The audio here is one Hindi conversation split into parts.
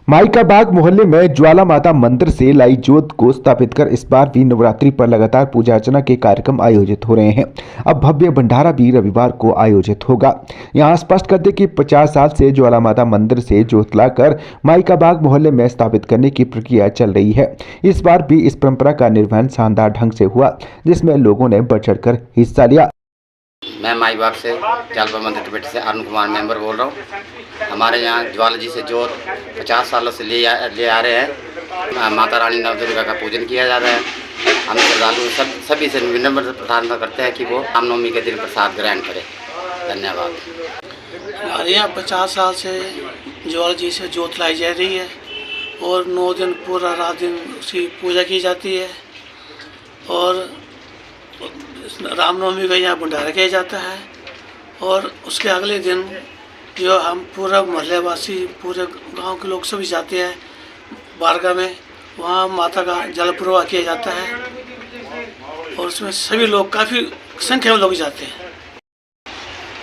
माइका बाग मोहल्ले में ज्वाला माता मंदिर से लाई जोत को स्थापित कर इस बार भी नवरात्रि पर लगातार पूजा अर्चना के कार्यक्रम आयोजित हो रहे हैं। अब भव्य भंडारा भी रविवार को आयोजित होगा। यहां स्पष्ट कर दें कि 50 साल से ज्वाला माता मंदिर से जोत लाकर माइका बाग मोहल्ले में स्थापित करने की प्रक्रिया चल रही है। इस बार भी इस परंपरा का निर्वहन शानदार ढंग से हुआ, जिसमें लोगों ने बढ़ चढ़कर हिस्सा लिया। मैं माई बाग से जालपा मंदिर कमेटी से अरुण कुमार मेंबर बोल रहा हूँ। हमारे यहाँ ज्वाला जी से जोत 50 सालों से ले आ रहे हैं। माता रानी नवदुर्गा का पूजन किया जा रहा है। हम श्रद्धालु सभी से विनम्र प्रार्थना करते हैं कि वो रामनवमी के दिन प्रसाद ग्रहण करें। धन्यवाद। हमारे यहाँ 50 साल से ज्वाला जी से जोत लाई जा रही है और 9 दिन पूरा रात दिन उसकी पूजा की जाती है और रामनवमी का यहाँ भंडारा किया जाता है। और उसके अगले दिन जो हम पूरा मोहल्ले वासी पूरे गांव के लोग सभी जाते हैं बारगाह में, वहाँ माता का जल प्रवाह किया जाता है और उसमें सभी लोग काफ़ी संख्या में लोग जाते हैं।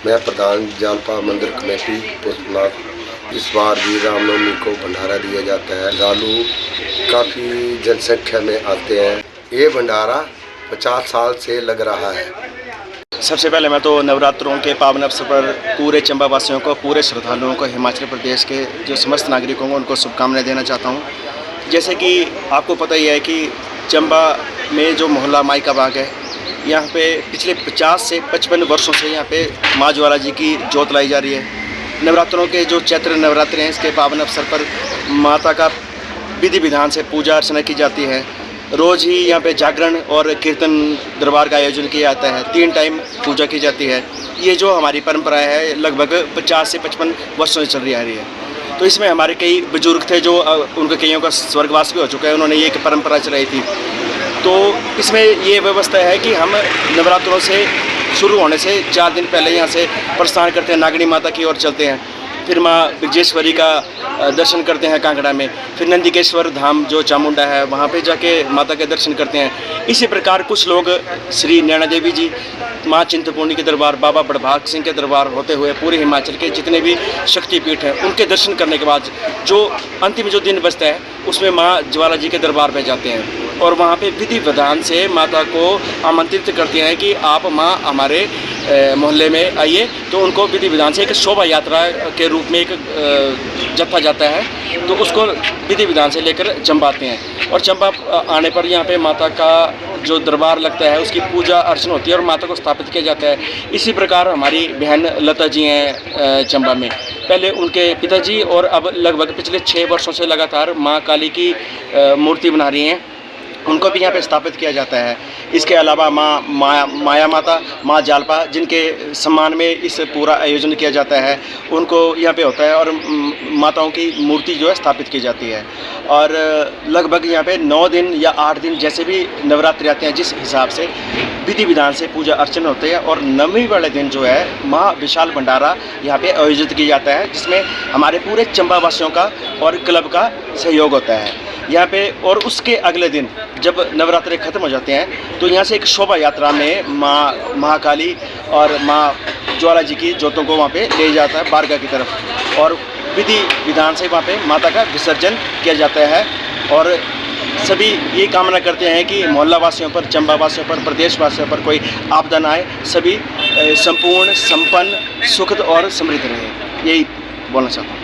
मैं प्रधान जालपा मंदिर कमेटी पुष्पनाथ। इस बार भी रामनवमी को भंडारा दिया जाता है। श्रद्धालु काफ़ी जनसंख्या में आते हैं। ये भंडारा 50 साल से लग रहा है। सबसे पहले मैं तो नवरात्रों के पावन अवसर पर पूरे चंबा वासियों को, पूरे श्रद्धालुओं को, हिमाचल प्रदेश के जो समस्त नागरिकों को उनको शुभकामनाएं देना चाहता हूं। जैसे कि आपको पता ही है कि चंबा में जो मोहल्ला माइका बाग है, यहाँ पे पिछले 50 से 55 वर्षों से यहाँ पे माँ ज्वाला जी की जोत लाई जा रही है। नवरात्रों के जो चैत्र नवरात्र हैं, इसके पावन अवसर पर माता का विधि विधान से पूजा अर्चना की जाती है। रोज़ ही यहाँ पे जागरण और कीर्तन दरबार का आयोजन किया जाता है। 3 टाइम पूजा की जाती है। ये जो हमारी परंपरा है लगभग 50 से 55 वर्षों से चल रही आ रही है। तो इसमें हमारे कई बुजुर्ग थे जो उनके कईयों का स्वर्गवास भी हो चुका है, उन्होंने ये एक परंपरा चलाई थी। तो इसमें ये व्यवस्था है कि हम नवरात्रों से शुरू होने से 4 दिन पहले यहाँ से प्रस्थान करते हैं, नागणी माता की ओर चलते हैं। फिर माँ विजेश्वरी का दर्शन करते हैं कांगड़ा में। फिर नंदिकेश्वर धाम जो चामुंडा है, वहाँ पे जाके माता के दर्शन करते हैं। इसी प्रकार कुछ लोग श्री नैना देवी जी, माँ चिंतपूर्णी के दरबार, बाबा बड़भाग सिंह के दरबार होते हुए पूरे हिमाचल के जितने भी शक्तिपीठ हैं उनके दर्शन करने के बाद जो अंतिम जो दिन बचता है उसमें माँ ज्वाला जी के दरबार पे जाते हैं और वहाँ पे विधि विधान से माता को आमंत्रित करते हैं कि आप माँ हमारे मोहल्ले में आइए। तो उनको विधि विधान से एक शोभा यात्रा के रूप में एक जत्था जाता है, तो उसको विधि विधान से लेकर चंबा आते हैं। और चंबा आने पर यहाँ पे माता का जो दरबार लगता है उसकी पूजा अर्चना होती है और माता को स्थापित किया जाता है। इसी प्रकार हमारी बहन लता जी हैं चंबा में, पहले उनके पिताजी और अब लगभग पिछले 6 वर्षों से लगातार माँ काली की मूर्ति बना रही हैं, उनको भी यहाँ पे स्थापित किया जाता है। इसके अलावा माया माता, माँ जालपा, जिनके सम्मान में इस पूरा आयोजन किया जाता है, उनको यहाँ पे होता है और माताओं की मूर्ति जो है स्थापित की जाती है। और लगभग यहाँ पे 9 दिन या 8 दिन जैसे भी नवरात्रि आते हैं, जिस हिसाब से विधि विधान से पूजा अर्चना होते हैं। और 9वीं वाले दिन जो है महा विशाल भंडारा यहाँ पे आयोजित किया जाता है, जिसमें हमारे पूरे चंबा वासियों का और क्लब का सहयोग होता है यहाँ पे। और उसके अगले दिन जब नवरात्रे खत्म हो जाते हैं तो यहाँ से एक शोभा यात्रा में माँ महाकाली और माँ ज्वाला जी की जोतों को वहाँ पे ले जाता है बारगाह की तरफ और विधि विधान से वहाँ पे माता का विसर्जन किया जाता है। और सभी ये कामना करते हैं कि मोहल्ला वासियों पर, चंबा वासियों पर, प्रदेश वासियों पर कोई आपदा ना आए, सभी संपूर्ण, संपन्न, सुखद और समृद्ध रहे। यही बोलना चाहता हूँ।